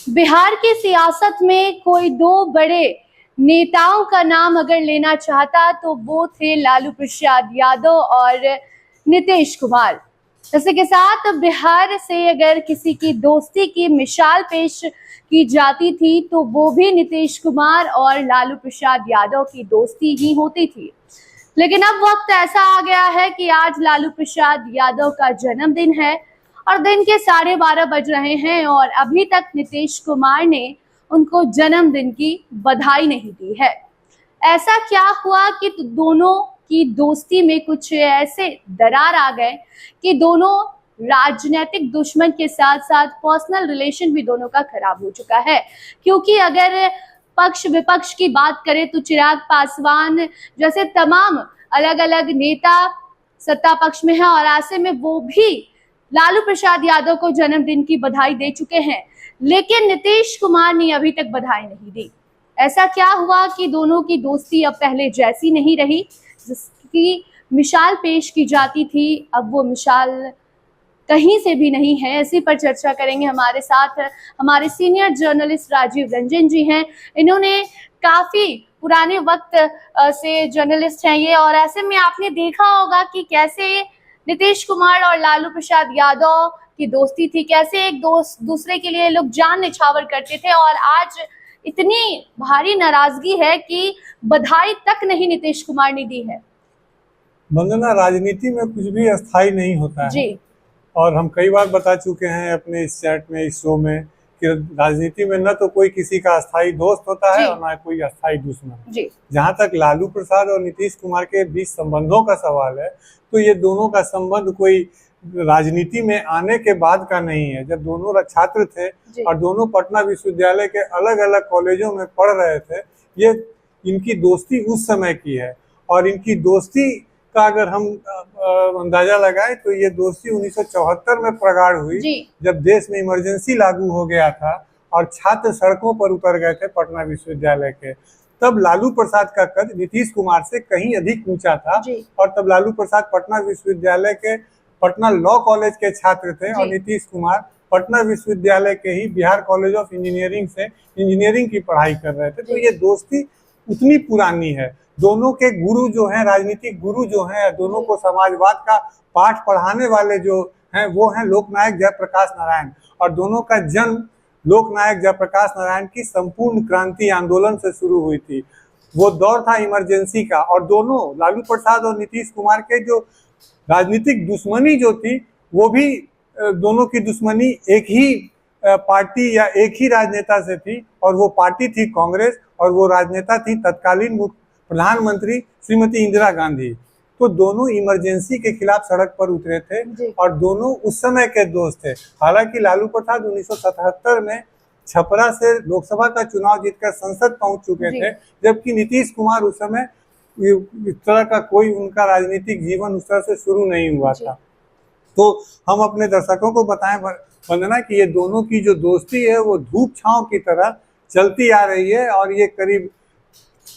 बिहार की सियासत में कोई दो बड़े नेताओं का नाम अगर लेना चाहता तो वो थे लालू प्रसाद यादव और नीतीश कुमार। इसी के साथ बिहार से अगर किसी की दोस्ती की मिसाल पेश की जाती थी तो वो भी नीतीश कुमार और लालू प्रसाद यादव की दोस्ती ही होती थी। लेकिन अब वक्त ऐसा आ गया है कि आज लालू प्रसाद यादव का जन्मदिन है और दिन के 12:30 बज रहे हैं और अभी तक नीतीश कुमार ने उनको जन्मदिन की बधाई नहीं दी है। ऐसा क्या हुआ कि दोनों की दोस्ती में कुछ ऐसे दरार आ गए कि दोनों राजनीतिक दुश्मन के साथ साथ पर्सनल रिलेशन भी दोनों का खराब हो चुका है। क्योंकि अगर पक्ष विपक्ष की बात करें तो चिराग पासवान जैसे तमाम अलग अलग नेता सत्ता पक्ष में है और ऐसे में वो भी लालू प्रसाद यादव को जन्मदिन की बधाई दे चुके हैं, लेकिन नीतीश कुमार ने अभी तक बधाई नहीं दी। ऐसा क्या हुआ कि दोनों की दोस्ती अब पहले जैसी नहीं रही, जिसकी मिसाल पेश की जाती थी अब वो मिसाल कहीं से भी नहीं है। इसी पर चर्चा करेंगे। हमारे साथ हमारे सीनियर जर्नलिस्ट राजीव रंजन जी हैं। इन्होंने काफी पुराने वक्त से जर्नलिस्ट हैं ये, और ऐसे में आपने देखा होगा कि कैसे नीतीश कुमार और लालू प्रसाद यादव की दोस्ती थी, कैसे एक दूसरे के लिए लोग जान निछावर करते थे, और आज इतनी भारी नाराजगी है कि बधाई तक नहीं नीतीश कुमार ने दी है। वंदना, राजनीति में कुछ भी अस्थाई नहीं होता है जी। और हम कई बार बता चुके हैं अपने इस चैट में, इस शो में, कि राजनीति में न तो कोई किसी का अस्थाई दोस्त होता है और न कोई अस्थाई दुश्मन। जहाँ तक लालू प्रसाद और नीतीश कुमार के बीच संबंधों का सवाल है तो ये दोनों का संबंध कोई राजनीति में आने के बाद का नहीं है। जब दोनों छात्र थे और दोनों पटना विश्वविद्यालय के अलग अलग कॉलेजों में पढ़ रहे थे, ये इनकी दोस्ती उस समय की है। और इनकी दोस्ती का अगर हम अंदाजा लगाएं तो ये दोस्ती 1974 में प्रगाढ़ हुई, जब देश में इमरजेंसी लागू हो गया था और छात्र सड़कों पर उतर गए थे पटना विश्वविद्यालय के। तब लालू प्रसाद का कद नीतीश कुमार से कहीं अधिक ऊंचा था और तब लालू प्रसाद पटना विश्वविद्यालय के पटना लॉ कॉलेज के छात्र थे और नीतीश कुमार पटना विश्वविद्यालय के ही बिहार कॉलेज ऑफ इंजीनियरिंग से इंजीनियरिंग की पढ़ाई कर रहे थे। तो ये दोस्ती उतनी पुरानी है। दोनों के गुरु जो हैं, राजनीतिक गुरु जो हैं, दोनों को समाजवाद का पाठ पढ़ाने वाले जो हैं वो हैं लोकनायक जयप्रकाश नारायण, और दोनों का जन्म लोकनायक जयप्रकाश नारायण की संपूर्ण क्रांति आंदोलन से शुरू हुई थी। वो दौर था इमरजेंसी का, और दोनों लालू प्रसाद और नीतीश कुमार के जो राजनीतिक दुश्मनी जो थी वो भी दोनों की दुश्मनी एक ही पार्टी या एक ही राजनेता से थी, और वो पार्टी थी कांग्रेस और वो राजनेता थी तत्कालीन प्रधानमंत्री श्रीमती इंदिरा गांधी। तो दोनों इमरजेंसी के खिलाफ सड़क पर उतरे थे और दोनों उस समय के दोस्त थे। हालांकि लालू प्रसाद 1977 में छपरा से लोकसभा का चुनाव जीतकर संसद पहुंच चुके थे, जबकि नीतीश कुमार उस समय इस तरह का कोई उनका राजनीतिक जीवन उस तरह से शुरू नहीं हुआ था। तो हम अपने दर्शकों को बताएं वंदना कि ये दोनों की जो दोस्ती है वो धूप छांव की तरह चलती आ रही है, और ये करीब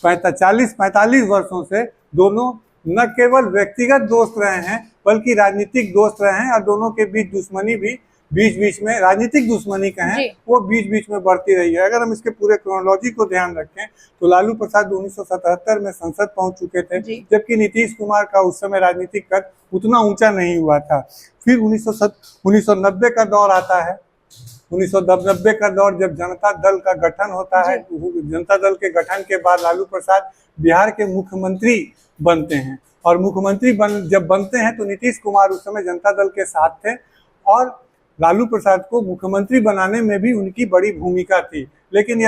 40-45 वर्षों से दोनों न केवल व्यक्तिगत दोस्त रहे हैं बल्कि राजनीतिक दोस्त रहे हैं, और दोनों के बीच दुश्मनी भी बीच बीच में, राजनीतिक दुश्मनी कहें, वो बीच बीच में बढ़ती रही है। अगर हम इसके पूरे क्रोनोलॉजी को ध्यान रखें तो लालू प्रसाद 1977 में संसद पहुंच चुके थे, जबकि नीतीश कुमार का उस समय राजनीतिक कद उतना ऊंचा नहीं हुआ था। फिर 1990 का दौर आता है। 1990 का दौर जब जनता दल का गठन होता है, जनता दल के गठन के बाद लालू प्रसाद बिहार के मुख्यमंत्री बनते हैं, और मुख्यमंत्री जब बनते हैं तो नीतीश कुमार उस समय जनता दल के साथ थे, और लालू प्रसाद को मुख्यमंत्री बनाने में भी उनकी बड़ी भूमिका थी। लेकिन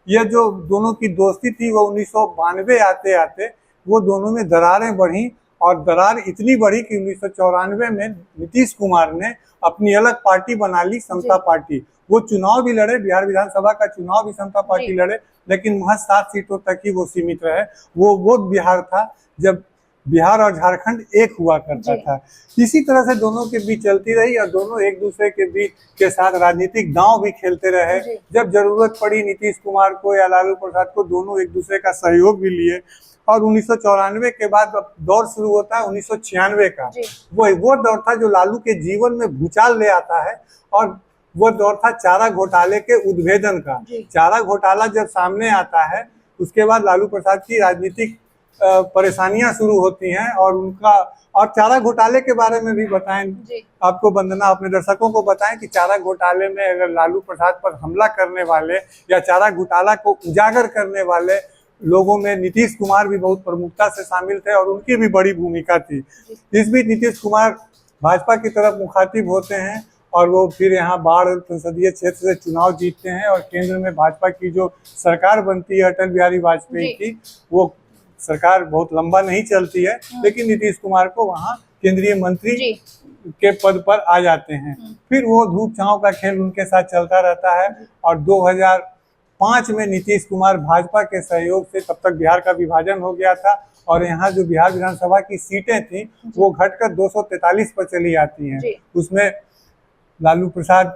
यह जो दोनों की दोस्ती थी वो 1992 आते आते वो दोनों में दरारें बढ़ी, और दरार इतनी बढ़ी कि 1994 में नीतीश कुमार ने अपनी अलग पार्टी बना ली, समता पार्टी। वो चुनाव भी लड़े, बिहार विधानसभा का चुनाव भी समता पार्टी लड़े, लेकिन महज 7 सीटों तक ही वो सीमित रहे। वो बिहार था जब बिहार और झारखंड एक हुआ करता था। इसी तरह से दोनों के बीच चलती रही, और दोनों एक दूसरे के बीच के साथ राजनीतिक दांव भी खेलते रहे। जब जरूरत पड़ी नीतीश कुमार को या लालू प्रसाद को, दोनों एक दूसरे का सहयोग भी लिए। और 1994 के बाद दौर शुरू होता है 1996 का। वो दौर था जो लालू के जीवन में भूचाल ले आता है, और वो दौर था चारा घोटाले के उद्भेदन का। चारा घोटाला जब सामने आता है उसके बाद लालू प्रसाद की राजनीतिक परेशानियां शुरू होती हैं और चारा घोटाले के बारे में भी बताएं आपको वंदना, अपने दर्शकों को बताएं कि चारा घोटाले में अगर लालू प्रसाद पर हमला करने वाले या चारा घोटाला को उजागर करने वाले लोगों में नीतीश कुमार भी बहुत प्रमुखता से शामिल थे और उनकी भी बड़ी भूमिका थी। इस बीच नीतीश कुमार भाजपा की तरफ मुखातिब होते हैं और वो फिर यहाँ बाढ़ संसदीय क्षेत्र से चुनाव जीतते हैं और केंद्र में भाजपा की जो सरकार बनती है अटल बिहारी वाजपेयी की, वो सरकार बहुत लंबा नहीं चलती है, लेकिन नीतीश कुमार को वहाँ केंद्रीय मंत्री के पद पर आ जाते हैं। फिर वो धूप छांव का खेल उनके साथ चलता रहता है और 2005 में नीतीश कुमार भाजपा के सहयोग से, तब तक बिहार का विभाजन हो गया था और यहाँ जो बिहार विधानसभा की सीटें थी वो घटकर 243 पर चली आती हैं। उसमें लालू प्रसाद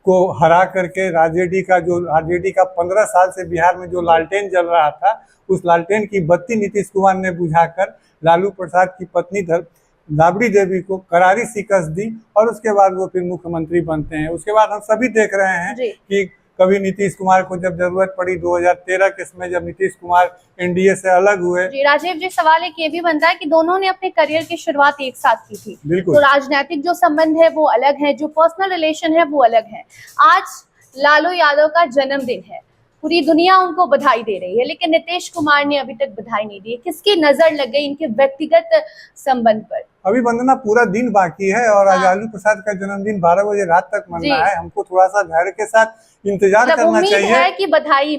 को हरा करके आरजेडी का 15 साल से बिहार में जो लालटेन जल रहा था, उस लालटेन की बत्ती नीतीश कुमार ने बुझाकर लालू प्रसाद की पत्नी राबड़ी देवी को करारी शिकस्त दी और उसके बाद वो फिर मुख्यमंत्री बनते हैं। उसके बाद हम सभी देख रहे हैं कि कभी नीतीश कुमार को जब जरूरत पड़ी 2013 के समय जब नीतीश कुमार एनडीए से अलग हुए। राजीव जी, सवाल एक ये भी बनता है कि दोनों ने अपने करियर की शुरुआत एक साथ की थी, बिल्कुल, तो राजनीतिक जो संबंध है वो अलग है, जो पर्सनल रिलेशन है वो अलग है। आज लालू यादव का जन्मदिन है, पूरी दुनिया उनको बधाई दे रही है, लेकिन नीतीश कुमार ने अभी तक बधाई नहीं दी। किसकी नजर लग गई इनके व्यक्तिगत संबंध पर? अभी वंदना पूरा दिन बाकी है और आज लालू प्रसाद का जन्मदिन 12 बजे रात तक मनना है। हमको थोड़ा सा धैर्य के साथ इंतजार करना चाहिए है कि बधाई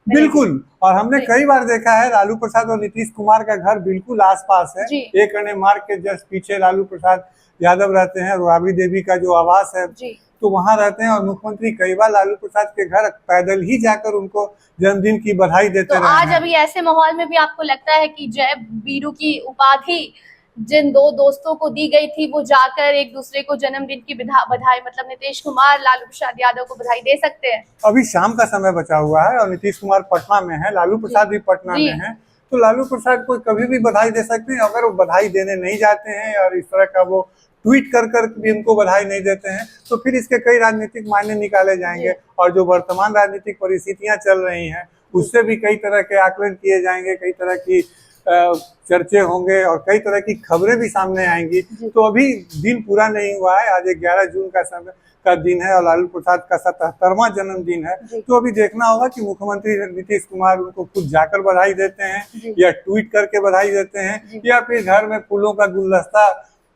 बिल्कुल। और हमने कई बार देखा है लालू प्रसाद और नीतीश कुमार का घर बिल्कुल आसपास है, एक अन्य मार्ग के जस्ट पीछे लालू प्रसाद यादव रहते हैं, राबड़ी देवी का जो आवास है तो वहाँ रहते हैं और मुख्यमंत्री कई बार लालू प्रसाद के घर पैदल ही जाकर उनको जन्मदिन की बधाई देते रहे। आज अभी ऐसे माहौल में भी आपको लगता है कि जय वीरू की उपाधि जिन दो दोस्तों को दी गई थी वो जाकर एक दूसरे को जन्मदिन की बधाई, मतलब नीतीश कुमार लालू प्रसाद यादव को बधाई दे सकते हैं? अभी शाम का समय बचा हुआ है और नीतीश कुमार पटना में है, लालू प्रसाद भी पटना में है, तो लालू प्रसाद को कभी भी बधाई दे सकते हैं। अगर वो बधाई देने नहीं जाते हैं और इस तरह का वो ट्वीट कर भी उनको बधाई नहीं देते हैं तो फिर इसके कई राजनीतिक मायने निकाले जाएंगे और जो वर्तमान राजनीतिक परिस्थितियां चल रही हैं उससे भी कई तरह के आकलन किए जाएंगे, कई तरह की चर्चे होंगे और कई तरह की खबरें भी सामने आएंगी। तो अभी दिन पूरा नहीं हुआ है, आज 11 जून का दिन है और लालू प्रसाद का 77वां जन्मदिन है। तो अभी देखना होगा कि मुख्यमंत्री नीतीश कुमार उनको खुद जाकर बधाई देते हैं या ट्वीट करके बधाई देते हैं या फिर घर में फूलों का गुलदस्ता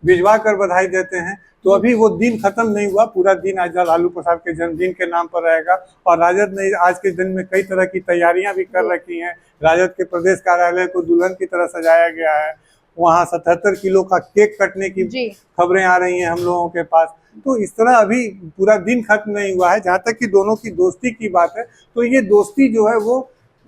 भिजवा कर बधाई देते हैं। तो अभी वो दिन खत्म नहीं हुआ, पूरा दिन आज लालू प्रसाद के जन्मदिन के नाम पर रहेगा और राजद ने आज के दिन में कई तरह की तैयारियां भी कर रखी हैं। राजद के प्रदेश कार्यालय को दुल्हन की तरह सजाया गया है, वहाँ 77 किलो का केक कटने की खबरें आ रही हैं हम लोगों के पास। तो इस तरह अभी पूरा दिन खत्म नहीं हुआ है। जहाँ तक कि दोनों की दोस्ती की बात है तो ये दोस्ती जो है वो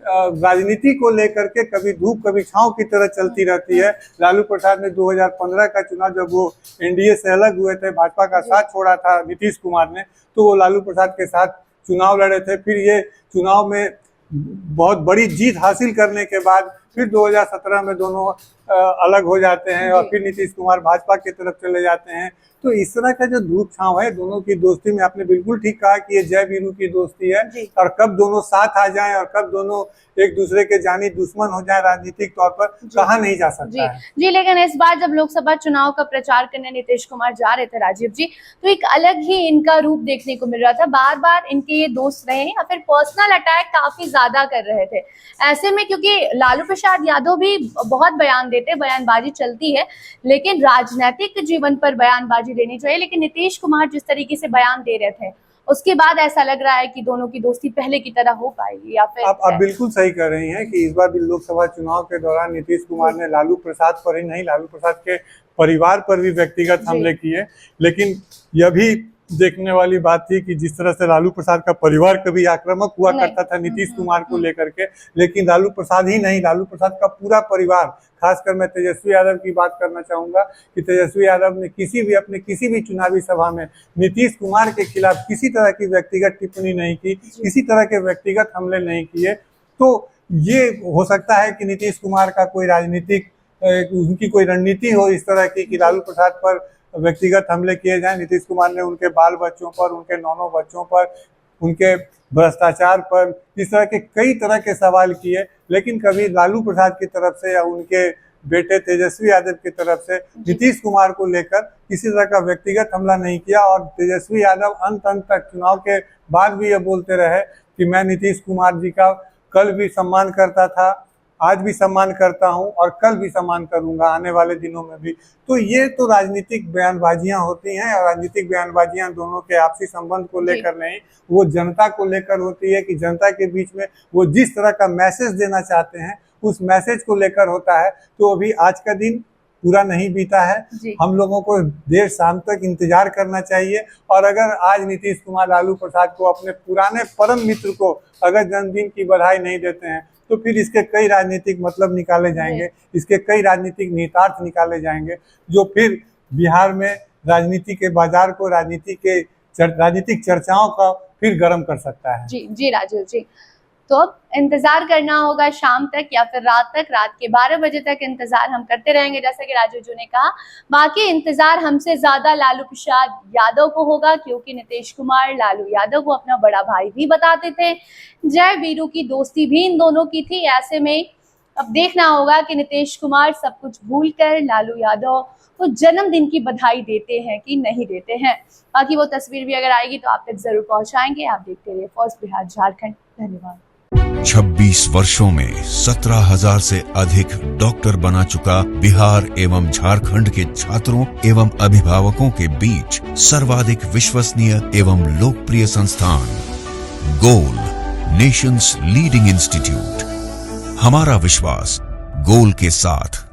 राजनीति को लेकर के कभी धूप कभी छांव की तरह चलती रहती है। लालू प्रसाद ने 2015 का चुनाव जब वो एनडीए से अलग हुए थे, भाजपा का साथ छोड़ा था नीतीश कुमार ने, तो वो लालू प्रसाद के साथ चुनाव लड़े थे। फिर ये चुनाव में बहुत बड़ी जीत हासिल करने के बाद फिर 2017 में दोनों अलग हो जाते हैं और फिर नीतीश कुमार भाजपा की तरफ चले जाते हैं। तो इस तरह का जो धूप छांव है दोनों की दोस्ती में, आपने बिल्कुल ठीक कहा कि ये जय वीरू की दोस्ती है और कब दोनों साथ आ जाएं और कब दोनों एक दूसरे के जानी दुश्मन हो जाए राजनीतिक तौर पर कहा नहीं जा सकता है। जी, लेकिन इस बार जब लोकसभा चुनाव का प्रचार करने नीतीश कुमार जा रहे थे राजीव जी, तो एक अलग ही इनका रूप देखने को मिल रहा था। बार बार इनके ये दोस्त रहे या फिर पर्सनल अटैक काफी ज्यादा कर रहे थे। ऐसे में क्योंकि लालू प्रसाद यादव भी बहुत बयान देते, बयानबाजी चलती है, लेकिन राजनीतिक जीवन पर बयानबाजी देनी चाहिए, लेकिन नीतीश कुमार जिस तरीके से बयान दे रहे थे उसके बाद ऐसा लग रहा है कि दोनों की दोस्ती पहले की तरह हो पाएगी या फिर? आप बिल्कुल सही कह रही हैं कि इस बार भी लोकसभा चुनाव के दौरान नीतीश कुमार ने लालू प्रसाद पर ही नहीं, लालू प्रसाद के परिवार पर भी व्यक्तिगत हमले किए। लेकिन यह भी देखने वाली बात थी कि जिस तरह से लालू प्रसाद का परिवार कभी आक्रामक हुआ करता था नीतीश कुमार को लेकर के, लेकिन लालू प्रसाद ही नहीं, लालू प्रसाद का पूरा परिवार, खासकर मैं तेजस्वी यादव की बात करना चाहूंगा कि तेजस्वी यादव ने अपने किसी भी चुनावी सभा में नीतीश कुमार के खिलाफ किसी तरह की व्यक्तिगत टिप्पणी नहीं की, किसी तरह के व्यक्तिगत हमले नहीं किए। तो ये हो सकता है कि नीतीश कुमार का कोई राजनीतिक उनकी कोई रणनीति हो इस तरह की कि लालू प्रसाद पर व्यक्तिगत हमले किए जाएं। नीतीश कुमार ने उनके बाल बच्चों पर, उनके नौनों बच्चों पर, उनके भ्रष्टाचार पर, इस तरह के कई तरह के सवाल किए, लेकिन कभी लालू प्रसाद की तरफ से या उनके बेटे तेजस्वी यादव की तरफ से नीतीश कुमार को लेकर किसी तरह का व्यक्तिगत हमला नहीं किया। और तेजस्वी यादव अंत तक, चुनाव के बाद भी ये बोलते रहे कि मैं नीतीश कुमार जी का कल भी सम्मान करता था, आज भी सम्मान करता हूं और कल भी सम्मान करूंगा, आने वाले दिनों में भी। तो ये तो राजनीतिक बयानबाजियां होती हैं, और राजनीतिक बयानबाजियां दोनों के आपसी संबंध को लेकर नहीं, वो जनता को लेकर होती है कि जनता के बीच में वो जिस तरह का मैसेज देना चाहते हैं उस मैसेज को लेकर होता है। तो अभी आज का दिन पूरा नहीं बीता है, हम लोगों को देर शाम तक इंतजार करना चाहिए। और अगर आज नीतीश कुमार लालू प्रसाद को, अपने पुराने परम मित्र को अगर जन्मदिन की बधाई नहीं देते हैं तो फिर इसके कई राजनीतिक मतलब निकाले जाएंगे, इसके कई राजनीतिक निहितार्थ निकाले जाएंगे, जो फिर बिहार में राजनीति के बाजार को, राजनीतिक चर्चाओं का फिर गर्म कर सकता है। जी राजीव जी, तो अब इंतजार करना होगा शाम तक या फिर रात तक, रात के 12 बजे तक इंतजार हम करते रहेंगे, जैसा कि राजीव जी ने कहा। बाकी इंतजार हमसे ज्यादा लालू प्रसाद यादव को होगा, क्योंकि नीतीश कुमार लालू यादव को अपना बड़ा भाई भी बताते थे, जय वीरू की दोस्ती भी इन दोनों की थी। ऐसे में अब देखना होगा कि नीतीश कुमार सब कुछ भूलकर लालू यादव को जन्मदिन की बधाई देते हैं कि नहीं देते हैं। बाकी वो तस्वीर भी अगर आएगी तो आप तक जरूर पहुंचाएंगे। आप देखते रहिए फर्स्ट बिहार झारखंड। धन्यवाद। 26 वर्षों में 17,000 से अधिक डॉक्टर बना चुका बिहार एवं झारखंड के छात्रों एवं अभिभावकों के बीच सर्वाधिक विश्वसनीय एवं लोकप्रिय संस्थान गोल, नेशंस लीडिंग इंस्टीट्यूट। हमारा विश्वास गोल के साथ।